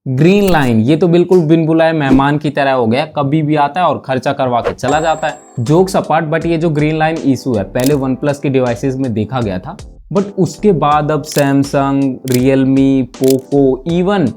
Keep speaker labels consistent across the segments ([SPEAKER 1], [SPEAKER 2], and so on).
[SPEAKER 1] Green line, ये तो बिल्कुल बिन बुलाए मेहमान की तरह हो गया, कभी भी आता है और खर्चा करवा के चला जाता है। जोक्स अपार्ट, बट ये जो ग्रीन लाइन इशू है पहले वन प्लस के डिवाइसेस में देखा गया था, बट उसके बाद अब Samsung, Realme, Poco, even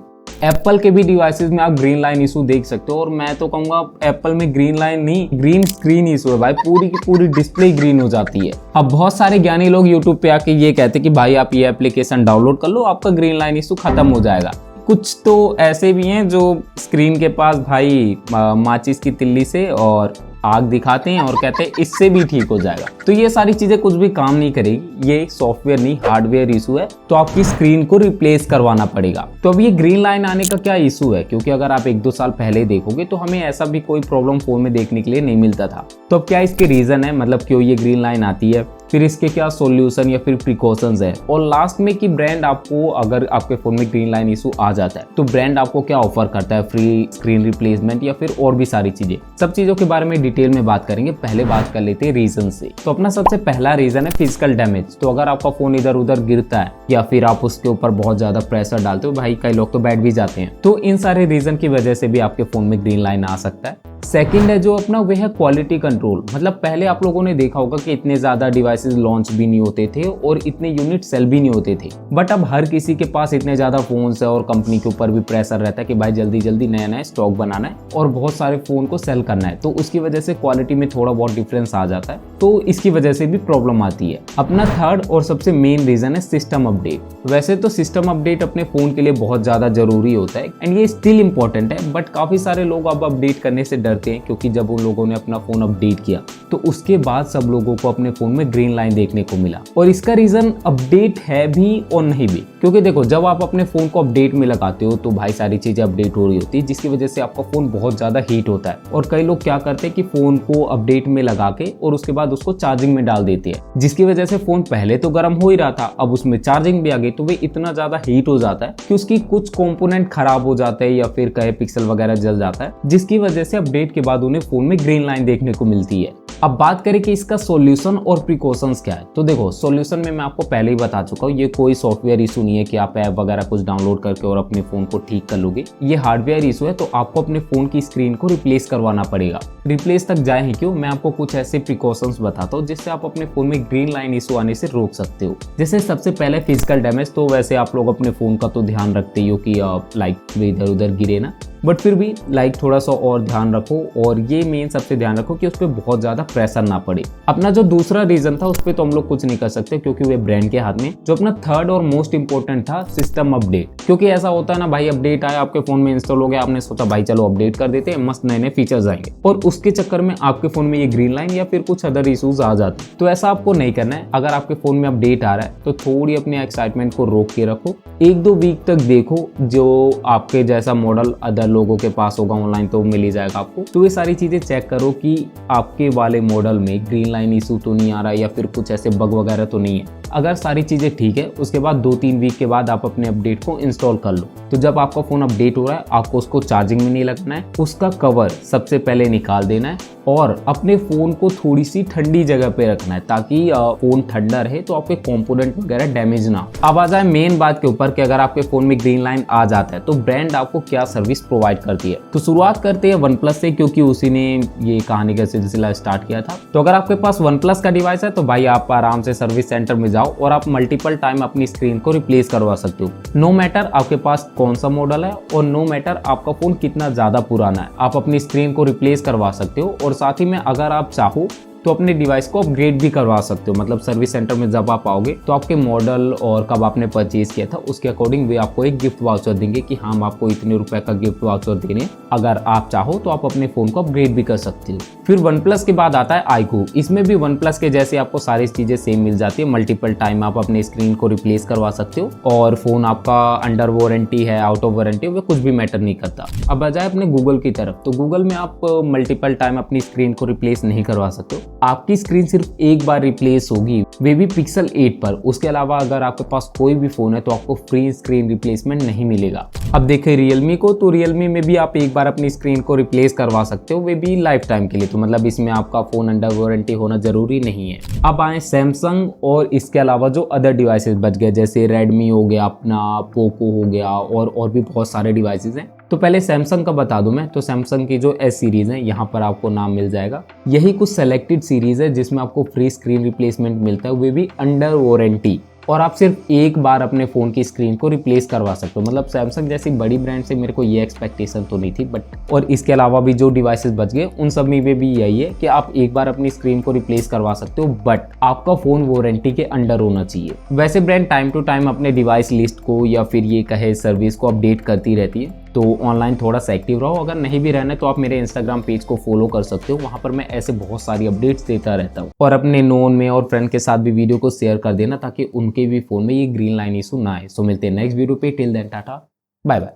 [SPEAKER 1] Apple के भी डिवाइसेस में आप ग्रीन लाइन इशू देख सकते हो। और मैं तो कहूंगा एप्पल में ग्रीन लाइन नहीं, ग्रीन स्क्रीन इशू है भाई, पूरी की पूरी डिस्प्ले ग्रीन हो जाती है। अब बहुत सारे ज्ञानी लोग यूट्यूब पे आके ये कहते हैं कि भाई आप ये एप्लीकेशन डाउनलोड कर लो, आपका ग्रीन लाइन इशू खत्म हो जाएगा। कुछ तो ऐसे भी हैं जो स्क्रीन के पास भाई माचिस की तिल्ली से और आग दिखाते हैं और कहते हैं इससे भी ठीक हो जाएगा। तो ये सारी चीजें कुछ भी काम नहीं करेगी, ये सॉफ्टवेयर नहीं हार्डवेयर इशू है, तो आपकी स्क्रीन को रिप्लेस करवाना पड़ेगा। तो अब ये ग्रीन लाइन आने का क्या इशू है, क्योंकि अगर आप 1-2 साल पहले देखोगे तो हमें ऐसा भी कोई प्रॉब्लम फोन में देखने के लिए नहीं मिलता था। तो अब क्या इसके रीजन है, मतलब क्यों ये ग्रीन लाइन आती है, फिर इसके क्या सॉल्यूशन या फिर प्रिकॉशंस है, और लास्ट में कि ब्रांड आपको अगर आपके फोन में ग्रीन लाइन इशू आ जाता है तो ब्रांड आपको क्या ऑफर करता है, फ्री स्क्रीन रिप्लेसमेंट या फिर और भी सारी चीजें। सब चीजों के बारे में डिटेल में बात करेंगे। पहले बात कर लेते हैं रीजन से। तो अपना सबसे पहला रीजन है फिजिकल डैमेज। तो अगर आपका फोन इधर उधर गिरता है या फिर आप उसके ऊपर बहुत ज्यादा प्रेशर डालते हो, भाई कई लोग तो बैठ भी जाते हैं, तो इन सारे रीजन की वजह से भी आपके फोन में ग्रीन लाइन आ सकता है। सेकंड है जो अपना वह है क्वालिटी कंट्रोल। मतलब पहले आप लोगों ने देखा होगा कि इतने ज्यादा डिवाइसेस लॉन्च भी नहीं होते थे और इतने यूनिट सेल भी नहीं होते थे, बट अब हर किसी के पास इतने ज्यादा फोन्स है और कंपनी के ऊपर भी प्रेशर रहता है कि भाई जल्दी जल्दी नया नया स्टॉक बनाना है और बहुत सारे फोन को सेल करना है, तो उसकी वजह से क्वालिटी में थोड़ा बहुत डिफरेंस आ जाता है, तो इसकी वजह से भी प्रॉब्लम आती है। अपना थर्ड और सबसे मेन रीजन है सिस्टम अपडेट। वैसे तो सिस्टम अपडेट अपने फोन के लिए बहुत ज्यादा जरूरी होता है एंड ये स्टिल इंपॉर्टेंट है, बट काफी सारे लोग अब अपडेट करने से डरते हैं, क्योंकि जब उन लोगों ने अपना फोन अपडेट किया तो उसके बाद सब लोगों को अपने फोन में ग्रीन लाइन देखने को मिला। और इसका रीजन अपडेट है भी और नहीं भी, क्योंकि देखो जब आप अपने फोन को अपडेट में लगाते हो तो भाई सारी चीजें अपडेट हो रही होती है, जिसकी वजह से आपका फोन बहुत ज्यादा हीट होता है। और कई लोग क्या करते हैं कि फोन को अपडेट में लगा के और उसके बाद उसको चार्जिंग में डाल देते हैं, जिसकी वजह से फोन पहले तो गर्म हो ही रहा था, अब उसमें चार्जिंग भी आ गई तो वे इतना ज्यादा हीट हो जाता है कि उसकी कुछ कंपोनेंट खराब हो जाते हैं या फिर कहे पिक्सल वगैरह जल जाता है, जिसकी वजह से अपडेट के बाद उन्हें फोन में ग्रीन लाइन देखने को मिलती है। अब बात करें कि इसका सॉल्यूशन और प्रिकॉशंस क्या है। तो देखो सॉल्यूशन में मैं आपको पहले ही बता चुका हूँ, ये कोई सॉफ्टवेयर इशू नहीं है कि आप ऐप वगैरह कुछ डाउनलोड करके और अपने फोन को ठीक कर लोगे। ये हार्डवेयर इशू है, तो आपको अपने फोन की स्क्रीन को रिप्लेस करवाना पड़ेगा। रिप्लेस तक जाए ही क्यों, मैं आपको कुछ ऐसे प्रिकॉशंस बताता हूँ जिससे आप अपने फोन में ग्रीन लाइन इशू आने से रोक सकते हो। जैसे सबसे पहले फिजिकल डैमेज, तो वैसे आप लोग अपने फोन का तो ध्यान रखते ही हो कि लाइक इधर उधर गिरे ना, बट फिर भी लाइक थोड़ा सा और ध्यान रखो, और ये मेन सबसे ध्यान रखो कि उस पर बहुत ज्यादा प्रेशर ना पड़े। अपना जो दूसरा रीजन था उस पर तो हम लोग कुछ नहीं कर सकते क्योंकि वे ब्रांड के हाथ में। जो अपना थर्ड और मोस्ट इंपॉर्टेंट था सिस्टम अपडेट, क्योंकि ऐसा होता है ना भाई, अपडेट आया आपके फोन में इंस्टॉल हो गया, आपने सोचा भाई चलो अपडेट कर देते हैं, मस्त नए नए फीचर्स आएंगे, और उसके चक्कर में आपके फोन में ये ग्रीन लाइन या फिर कुछ अदर इशूज आ जाते हैं। तो ऐसा आपको नहीं करना है। अगर आपके फोन में अपडेट आ रहा है तो थोड़ी अपने एक्साइटमेंट को रोक के रखो, 1-2 वीक तक देखो, जो आपके जैसा मॉडल अदर लोगों के पास होगा ऑनलाइन तो मिल ही जाएगा आपको। तो ये सारी चीजें चेक करो कि आपके वाले मॉडल में ग्रीन लाइन इशू तो नहीं आ रहा है या फिर कुछ ऐसे बग वगैरह तो नहीं है। अगर सारी चीजें ठीक है, उसके बाद 2-3 वीक के बाद आप अपने अपडेट को इंस्टॉल कर लो। तो जब आपका फोन अपडेट हो रहा है, आपको उसको चार्जिंग में नहीं लगना है, उसका कवर सबसे पहले निकाल देना है और अपने फोन को थोड़ी सी ठंडी जगह पे रखना है, ताकि फोन ठंडा रहे तो आपके कंपोनेंट वगैरह डैमेज ना हो। अब आ जाए मेन बात के ऊपर कि अगर आपके फोन में ग्रीन लाइन आ जाता है तो ब्रांड आपको क्या सर्विस प्रोवाइड करती है। तो शुरुआत करते हैं वन प्लस से, क्योंकि उसी ने ये कहानी का सिलसिला स्टार्ट किया था। तो अगर आपके पास वन प्लस का डिवाइस है तो भाई आप आराम से सर्विस सेंटर में जाओ और आप मल्टीपल टाइम अपनी स्क्रीन को रिप्लेस करवा सकते हो। नो मैटर आपके पास कौन सा मॉडल है और नो मैटर आपका फोन कितना ज्यादा पुराना है, आप अपनी स्क्रीन को रिप्लेस करवा सकते हो। और साथ ही में अगर आप चाहो तो अपने डिवाइस को अपग्रेड भी करवा सकते हो। मतलब सर्विस सेंटर में जब आप आओगे तो आपके मॉडल और कब आपने परचेज किया था उसके अकॉर्डिंग वे आपको एक गिफ्ट वाउचर देंगे कि हम आपको इतने रुपए का गिफ्ट वाउचर देने। अगर आप चाहो तो आप अपने फोन को अपग्रेड भी कर सकते हो। फिर वन प्लस के बाद आता है आईक्यू। इसमें भी वन प्लस के जैसे आपको सारी चीजें सेम मिल जाती है। मल्टीपल टाइम आप अपने स्क्रीन को रिप्लेस करवा सकते हो और फोन आपका अंडर वारंटी है, आउट ऑफ वारंटी है, वो कुछ भी मैटर नहीं करता। अब आ जाए अपने गूगल की तरफ, तो गूगल में आप मल्टीपल टाइम अपनी स्क्रीन को रिप्लेस नहीं करवा सकते हो। आपकी स्क्रीन सिर्फ एक बार रिप्लेस होगी, वे भी पिक्सल 8 पर। उसके अलावा अगर आपके पास कोई भी फोन है तो आपको फ्री स्क्रीन रिप्लेसमेंट नहीं मिलेगा। अब देखें रियलमी को, तो रियलमी में भी आप एक बार अपनी स्क्रीन को रिप्लेस करवा सकते हो, वे भी लाइफ टाइम के लिए। तो मतलब इसमें आपका फोन अंडर वारंटी होना जरूरी नहीं है। अब आए सैमसंग और इसके अलावा जो अदर डिवाइसेस बच गए, जैसे रेडमी हो गया, अपना पोको हो गया, और भी बहुत सारे डिवाइसेस हैं। तो पहले सैमसंग का बता दूं मैं, तो सैमसंग की जो एस सीरीज है यहाँ पर आपको नाम मिल जाएगा। यही कुछ सेलेक्टेड सीरीज है जिसमें आपको फ्री स्क्रीन रिप्लेसमेंट मिलता है, वे भी अंडर वारंटी। और आप सिर्फ एक बार अपने फ़ोन की स्क्रीन को रिप्लेस करवा सकते हो। मतलब सैमसंग जैसी बड़ी ब्रांड से मेरे को ये एक्सपेक्टेशन तो नहीं थी, बट और इसके अलावा भी जो डिवाइसेस बच गए उन सब में भी यही है कि आप एक बार अपनी स्क्रीन को रिप्लेस करवा सकते हो, बट आपका फ़ोन वारंटी के अंडर होना चाहिए। वैसे ब्रांड टाइम टू टाइम अपने डिवाइस लिस्ट को या फिर ये कहे सर्विस को अपडेट करती रहती है, तो ऑनलाइन थोड़ा सा एक्टिव रहो। अगर नहीं भी रहना तो आप मेरे इंस्टाग्राम पेज को फॉलो कर सकते हो, वहां पर मैं ऐसे बहुत सारी अपडेट्स देता रहता हूँ। और अपने नोन में और फ्रेंड के साथ भी वीडियो को शेयर कर देना ताकि उनके भी फोन में ये ग्रीन लाइन इशू ना आए। सो मिलते हैं नेक्स्ट वीडियो पे, till then tata bye bye.